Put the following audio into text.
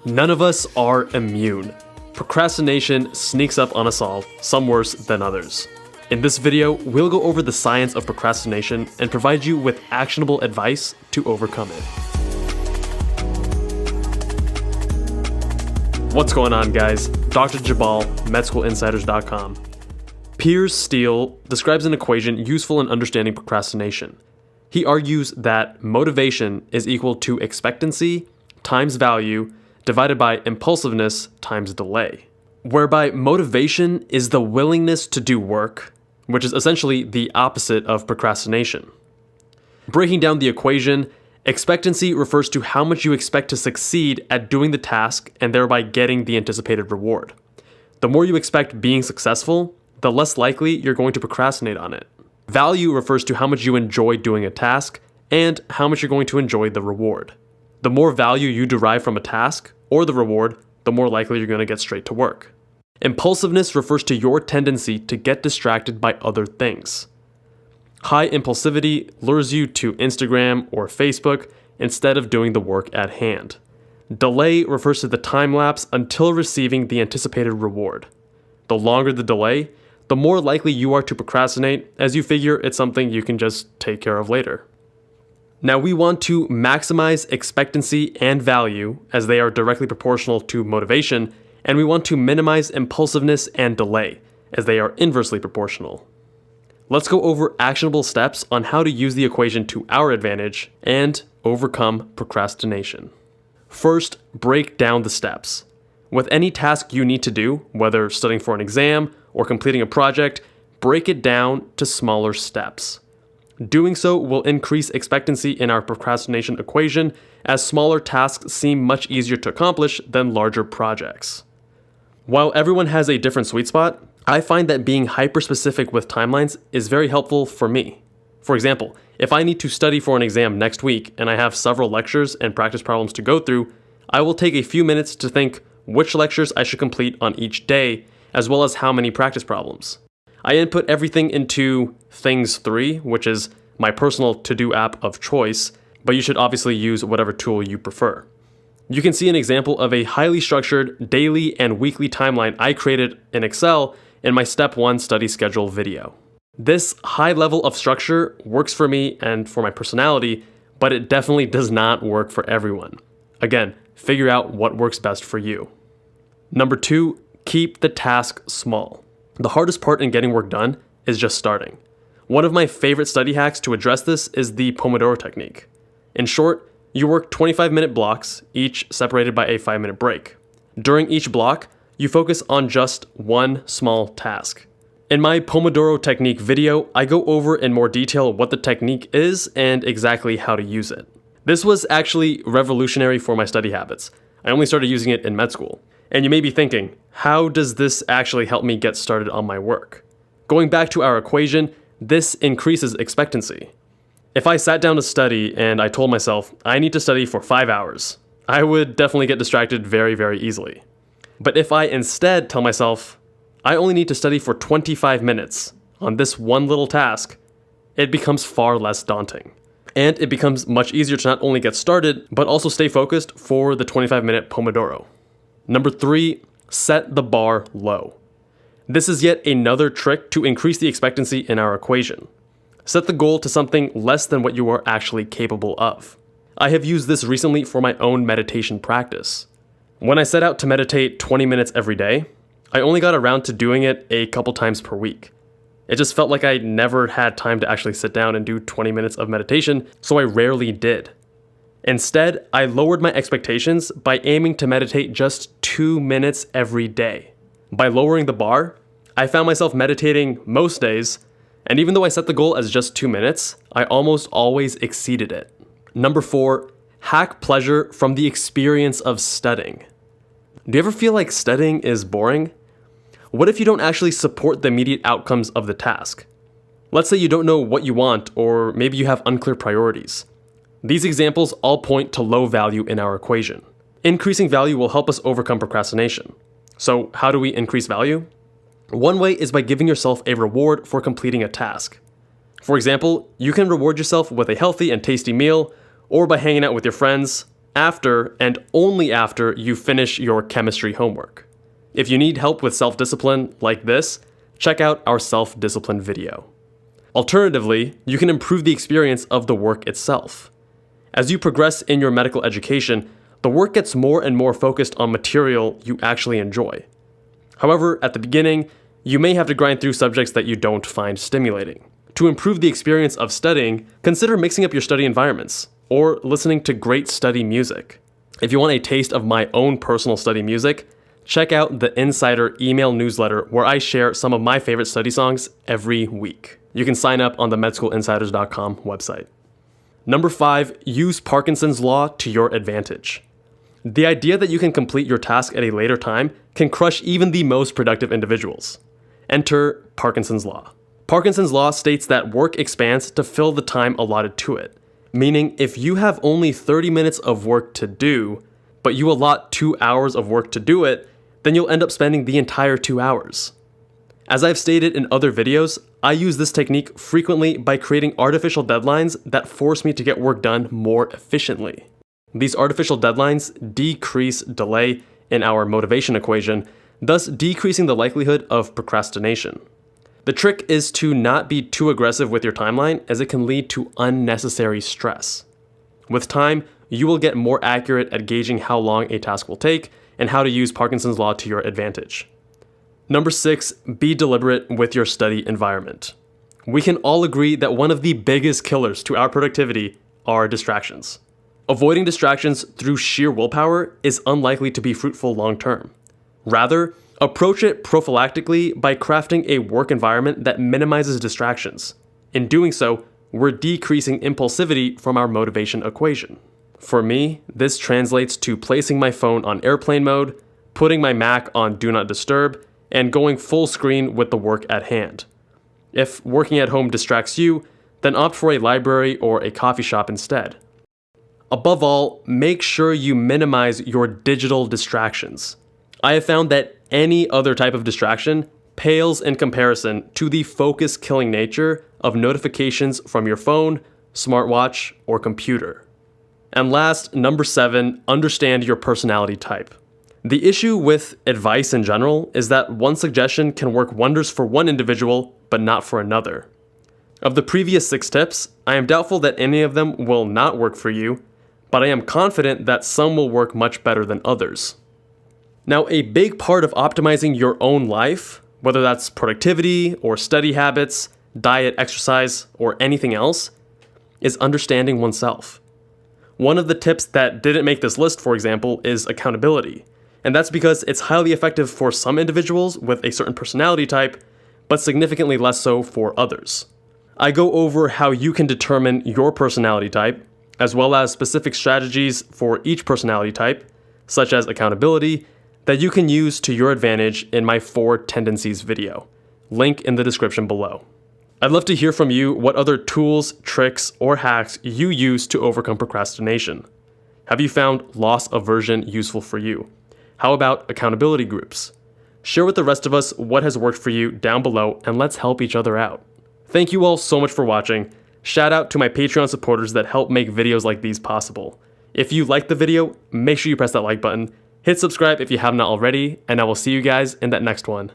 None of us are immune. Procrastination sneaks up on us all, some worse than others. In this video, we'll go over the science of procrastination and provide you with actionable advice to overcome it. What's going on, guys? Dr. Jabal, MedSchoolInsiders.com. Piers Steel describes an equation useful in understanding procrastination. He argues that motivation is equal to expectancy times value divided by impulsiveness times delay, whereby motivation is the willingness to do work, which is essentially the opposite of procrastination. Breaking down the equation, expectancy refers to how much you expect to succeed at doing the task and thereby getting the anticipated reward. The more you expect being successful, the less likely you're going to procrastinate on it. Value refers to how much you enjoy doing a task and how much you're going to enjoy the reward. The more value you derive from a task or the reward, the more likely you're going to get straight to work. Impulsiveness refers to your tendency to get distracted by other things. High impulsivity lures you to Instagram or Facebook instead of doing the work at hand. Delay refers to the time lapse until receiving the anticipated reward. The longer the delay, the more likely you are to procrastinate, as you figure it's something you can just take care of later. Now, we want to maximize expectancy and value as they are directly proportional to motivation, and we want to minimize impulsiveness and delay as they are inversely proportional. Let's go over actionable steps on how to use the equation to our advantage and overcome procrastination. First, break down the steps. With any task you need to do, whether studying for an exam or completing a project, break it down to smaller steps. Doing so will increase expectancy in our procrastination equation, as smaller tasks seem much easier to accomplish than larger projects. While everyone has a different sweet spot, I find that being hyper-specific with timelines is very helpful for me. For example, if I need to study for an exam next week and I have several lectures and practice problems to go through, I will take a few minutes to think which lectures I should complete on each day, as well as how many practice problems. I input everything into Things 3, which is my personal to-do app of choice, but you should obviously use whatever tool you prefer. You can see an example of a highly structured daily and weekly timeline I created in Excel in my Step 1 study schedule video. This high level of structure works for me and for my personality, but it definitely does not work for everyone. Again, figure out what works best for you. Number 2, keep the task small. The hardest part in getting work done is just starting. One of my favorite study hacks to address this is the Pomodoro technique. In short, you work 25-minute blocks, each separated by a 5-minute break. During each block, you focus on just one small task. In my Pomodoro technique video, I go over in more detail what the technique is and exactly how to use it. This was actually revolutionary for my study habits. I only started using it in med school. And you may be thinking, how does this actually help me get started on my work? Going back to our equation, this increases expectancy. If I sat down to study and I told myself I need to study for 5 hours, I would definitely get distracted very, very easily. But if I instead tell myself I only need to study for 25 minutes on this one little task, it becomes far less daunting. And it becomes much easier to not only get started, but also stay focused for the 25-minute Pomodoro. Number 3, set the bar low. This is yet another trick to increase the expectancy in our equation. Set the goal to something less than what you are actually capable of. I have used this recently for my own meditation practice. When I set out to meditate 20 minutes every day, I only got around to doing it a couple times per week. It just felt like I never had time to actually sit down and do 20 minutes of meditation, so I rarely did. Instead, I lowered my expectations by aiming to meditate just 2 minutes every day. By lowering the bar, I found myself meditating most days, and even though I set the goal as just 2 minutes, I almost always exceeded it. Number 4, hack pleasure from the experience of studying. Do you ever feel like studying is boring? What if you don't actually support the immediate outcomes of the task? Let's say you don't know what you want, or maybe you have unclear priorities. These examples all point to low value in our equation. Increasing value will help us overcome procrastination. So how do we increase value? One way is by giving yourself a reward for completing a task. For example, you can reward yourself with a healthy and tasty meal, or by hanging out with your friends, after and only after you finish your chemistry homework. If you need help with self-discipline like this, check out our self-discipline video. Alternatively, you can improve the experience of the work itself. As you progress in your medical education, the work gets more and more focused on material you actually enjoy. However, at the beginning, you may have to grind through subjects that you don't find stimulating. To improve the experience of studying, consider mixing up your study environments or listening to great study music. If you want a taste of my own personal study music, check out the Insider email newsletter where I share some of my favorite study songs every week. You can sign up on the medschoolinsiders.com website. Number 5, use Parkinson's law to your advantage. The idea that you can complete your task at a later time can crush even the most productive individuals. Enter Parkinson's law. Parkinson's law states that work expands to fill the time allotted to it, meaning if you have only 30 minutes of work to do, but you allot 2 hours of work to do it, then you'll end up spending the entire 2 hours. As I've stated in other videos, I use this technique frequently by creating artificial deadlines that force me to get work done more efficiently. These artificial deadlines decrease delay in our motivation equation, thus decreasing the likelihood of procrastination. The trick is to not be too aggressive with your timeline, as it can lead to unnecessary stress. With time, you will get more accurate at gauging how long a task will take and how to use Parkinson's law to your advantage. Number 6, be deliberate with your study environment. We can all agree that one of the biggest killers to our productivity are distractions. Avoiding distractions through sheer willpower is unlikely to be fruitful long term. Rather, approach it prophylactically by crafting a work environment that minimizes distractions. In doing so, we're decreasing impulsivity from our motivation equation. For me, this translates to placing my phone on airplane mode, putting my Mac on Do Not Disturb, and going full screen with the work at hand. If working at home distracts you, then opt for a library or a coffee shop instead. Above all, make sure you minimize your digital distractions. I have found that any other type of distraction pales in comparison to the focus-killing nature of notifications from your phone, smartwatch, or computer. And last, number 7, understand your personality type. The issue with advice in general is that one suggestion can work wonders for one individual, but not for another. Of the previous 6 tips, I am doubtful that any of them will not work for you, but I am confident that some will work much better than others. Now, a big part of optimizing your own life, whether that's productivity or study habits, diet, exercise, or anything else, is understanding oneself. One of the tips that didn't make this list, for example, is accountability. And that's because it's highly effective for some individuals with a certain personality type, but significantly less so for others. I go over how you can determine your personality type, as well as specific strategies for each personality type, such as accountability, that you can use to your advantage in my 4 tendencies video. Link in the description below. I'd love to hear from you what other tools, tricks, or hacks you use to overcome procrastination. Have you found loss aversion useful for you? How about accountability groups? Share with the rest of us what has worked for you down below, and let's help each other out. Thank you all so much for watching. Shout out to my Patreon supporters that help make videos like these possible. If you liked the video, make sure you press that like button, hit subscribe if you have not already, and I will see you guys in that next one.